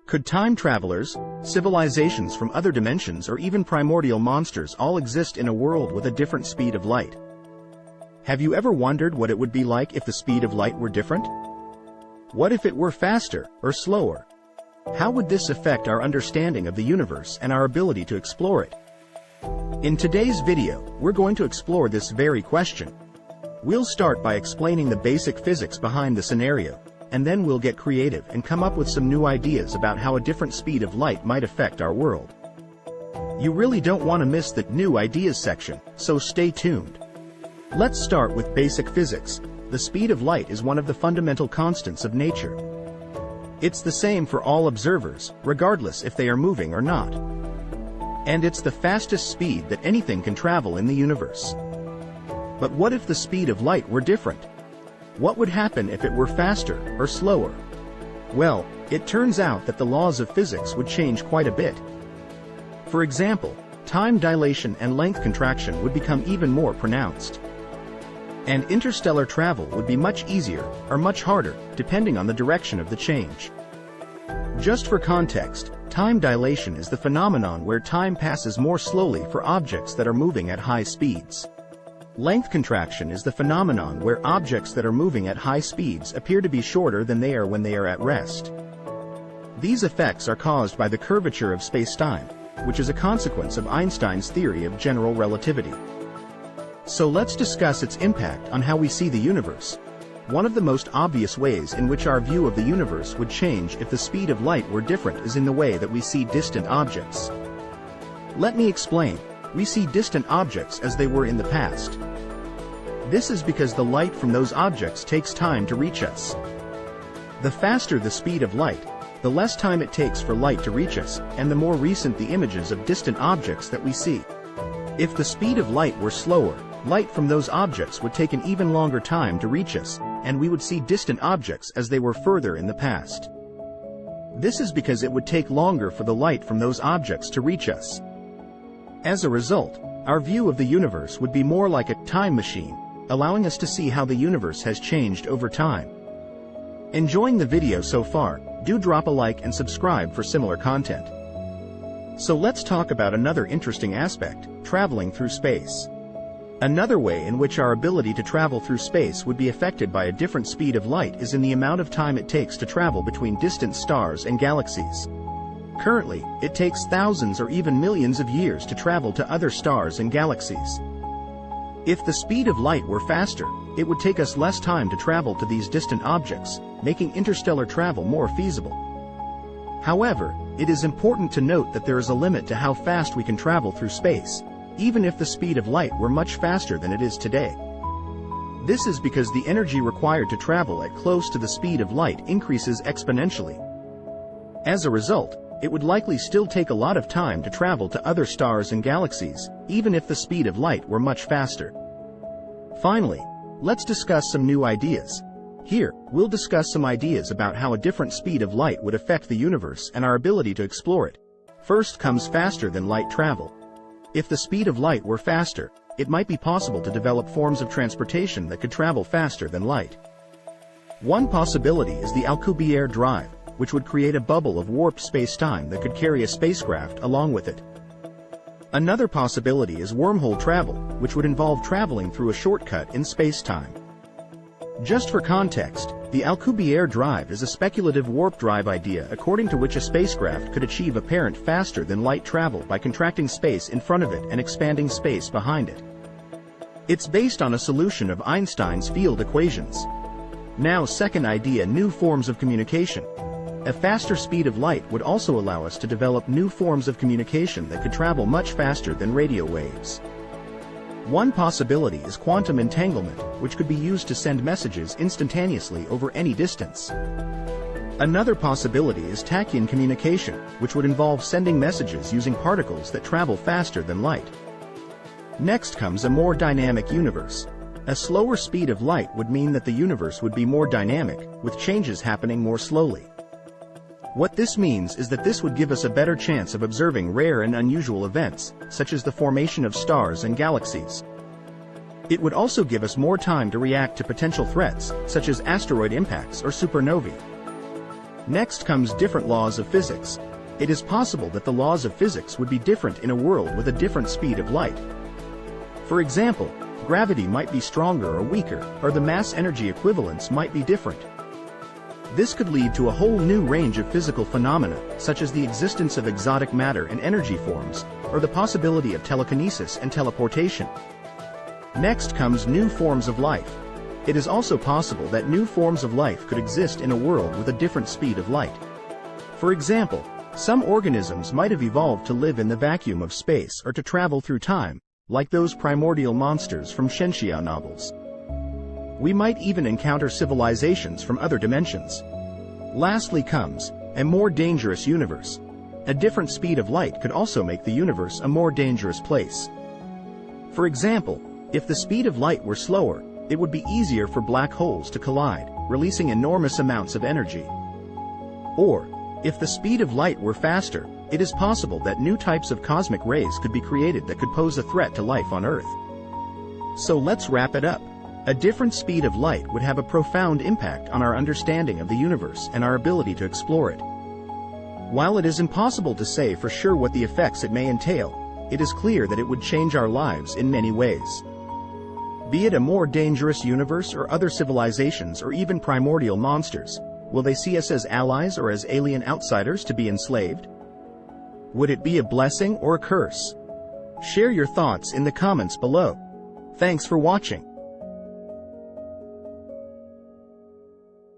Could time travelers, civilizations from other dimensions, or even primordial monsters all exist in a world with a different speed of light? Have you ever wondered what it would be like if the speed of light were different? What if it were faster or slower? How would this affect our understanding of the universe and our ability to explore it? In today's video, we're going to explore this very question. We'll start by explaining the basic physics behind the scenario, and then we'll get creative and come up with some new ideas about how a different speed of light might affect our world. You really don't want to miss the new ideas section, so stay tuned. Let's start with basic physics. The speed of light is one of the fundamental constants of nature. It's the same for all observers, regardless if they are moving or not. And it's the fastest speed that anything can travel in the universe. But what if the speed of light were different? What would happen if it were faster or slower? Well, it turns out that the laws of physics would change quite a bit. For example, time dilation and length contraction would become even more pronounced. And interstellar travel would be much easier or much harder, depending on the direction of the change. Just for context, time dilation is the phenomenon where time passes more slowly for objects that are moving at high speeds. Length contraction is the phenomenon where objects that are moving at high speeds appear to be shorter than they are when they are at rest. These effects are caused by the curvature of spacetime, which is a consequence of Einstein's theory of general relativity. So let's discuss its impact on how we see the universe. One of the most obvious ways in which our view of the universe would change if the speed of light were different is in the way that we see distant objects. Let me explain. We see distant objects as they were in the past. This is because the light from those objects takes time to reach us. The faster the speed of light, the less time it takes for light to reach us, and the more recent the images of distant objects that we see. If the speed of light were slower, light from those objects would take an even longer time to reach us, and we would see distant objects as they were further in the past. This is because it would take longer for the light from those objects to reach us. As a result, our view of the universe would be more like a time machine, allowing us to see how the universe has changed over time. Enjoying the video so far? Do drop a like and subscribe for similar content. So let's talk about another interesting aspect, traveling through space. Another way in which our ability to travel through space would be affected by a different speed of light is in the amount of time it takes to travel between distant stars and galaxies. Currently, it takes thousands or even millions of years to travel to other stars and galaxies. If the speed of light were faster, it would take us less time to travel to these distant objects, making interstellar travel more feasible. However, it is important to note that there is a limit to how fast we can travel through space, even if the speed of light were much faster than it is today. This is because the energy required to travel at close to the speed of light increases exponentially. As a result, it would likely still take a lot of time to travel to other stars and galaxies, even if the speed of light were much faster. Finally, let's discuss some new ideas. Here, we'll discuss some ideas about how a different speed of light would affect the universe and our ability to explore it. First comes faster than light travel. If the speed of light were faster, it might be possible to develop forms of transportation that could travel faster than light. One possibility is the Alcubierre drive, which would create a bubble of warped space-time that could carry a spacecraft along with it. Another possibility is wormhole travel, which would involve traveling through a shortcut in space-time. Just for context, the Alcubierre drive is a speculative warp drive idea according to which a spacecraft could achieve apparent faster than light travel by contracting space in front of it and expanding space behind it. It's based on a solution of Einstein's field equations. Now, second idea, new forms of communication. A faster speed of light would also allow us to develop new forms of communication that could travel much faster than radio waves. One possibility is quantum entanglement, which could be used to send messages instantaneously over any distance. Another possibility is tachyon communication, which would involve sending messages using particles that travel faster than light. Next comes a more dynamic universe. A slower speed of light would mean that the universe would be more dynamic, with changes happening more slowly. What this means is that this would give us a better chance of observing rare and unusual events, such as the formation of stars and galaxies. It would also give us more time to react to potential threats, such as asteroid impacts or supernovae. Next comes different laws of physics. It is possible that the laws of physics would be different in a world with a different speed of light. For example, gravity might be stronger or weaker, or the mass-energy equivalence might be different. This could lead to a whole new range of physical phenomena, such as the existence of exotic matter and energy forms, or the possibility of telekinesis and teleportation. Next comes new forms of life. It is also possible that new forms of life could exist in a world with a different speed of light. For example, some organisms might have evolved to live in the vacuum of space or to travel through time, like those primordial monsters from Shenxiao novels. We might even encounter civilizations from other dimensions. Lastly comes a more dangerous universe. A different speed of light could also make the universe a more dangerous place. For example, if the speed of light were slower, it would be easier for black holes to collide, releasing enormous amounts of energy. Or, if the speed of light were faster, it is possible that new types of cosmic rays could be created that could pose a threat to life on Earth. So let's wrap it up. A different speed of light would have a profound impact on our understanding of the universe and our ability to explore it. While it is impossible to say for sure what the effects it may entail, it is clear that it would change our lives in many ways. Be it a more dangerous universe or other civilizations or even primordial monsters, will they see us as allies or as alien outsiders to be enslaved? Would it be a blessing or a curse? Share your thoughts in the comments below. Thanks for watching.